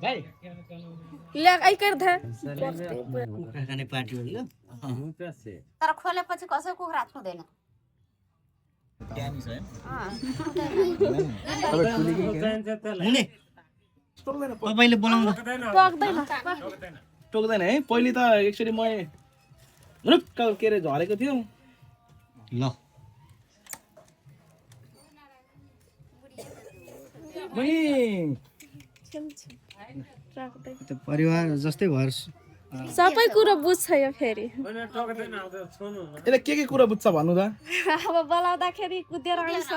भाइ ले आई कर दे कुखुरा खाने पार्टी हो यो तर खोलेपछि कसै कुखुरा छुँदैन ड्यामी छ हुने तपाईले बोलाउँदा टक्दैन टोक्दैन है पहिले त एकचोटि म रुक्क के अरे झरेको थियो ल त परिवार जस्तै घर सबै कुरो बुझ्छ यो फेरि यसले के कुरा बुझ्छ भन्नु त अब बोलाउँदाखेरि कुदेर आउँछ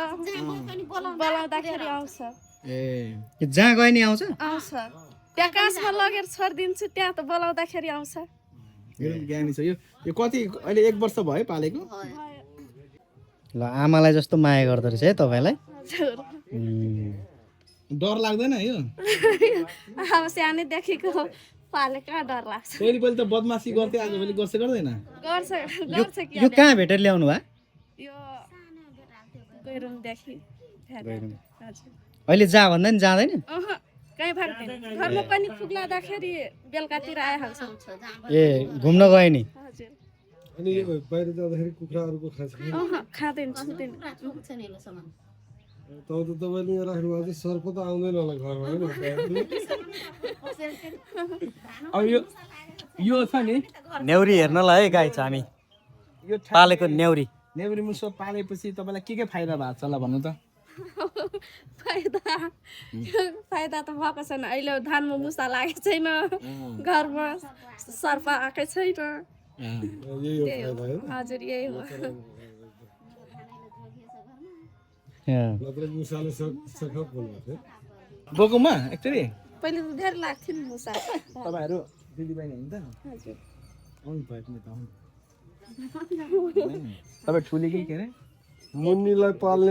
बोलाउँदाखेरि आउँछ ए जहाँ गए नि आउँछ आउँछ त्यहाँ काँसमा लगेर छोडिदिन्छु त्यहाँ त बोलाउँदाखेरि आउँछ यो ज्ञानी छ यो कति अहिले 1 वर्ष भयो पालेको ल आमालाई जस्तो माया गर्दो रहेछ है तपाईँलाई हजुर डर लाग्दैन यो अब सानैदेखिको पाले कहाँ डर लाग्छ पहिले पहिले त बदमासी गर्थे आजभोलि गर्छ गर्दैन गर्छ गर्छ कि यो कहाँ भेटेर ल्याउनु भयो यो गैरुङदेखि हजुर अहिले जा भन्दा नि जाँदैन कहीँ भाग्दैन घरमा पनि खुग्लादाखेरि बेलुकातिर आइहाल्छ ए घुम्न गए नि हजुर अनि यो बाहिर जाँदाखेरि कुखुराहरूको खान्छ खाँदैन छुँदैन त तपाईँले यहाँ राख्नु भएको चाहिँ सर्प त आउँदैन होला घरमा होइन अब यो छ नि नेउरी हेर्नलाई है गाई छ हामी यो पालेको नेउरी नेउरी मुसो पालेपछि तपाईँलाई के फाइदा भएको छ ल भन्नु त फाइदा त भएको छैन अहिले धानमा मुसा लागेको छैन घरमा सर्प आएकै छैन यही हो फाइदा होइन हजुर यही हो नत्र मुसाले सखप बोल्नु बोकुमा एकचोटि पहिले त धेरै लाग्थ्यो नि मुसा तपाईँहरू दिदीबहिनी होइन त हजुर आउनु भयो नि त आउनु तपाईँ ठुली कि के अरे मुन्नीलाई पाल्ने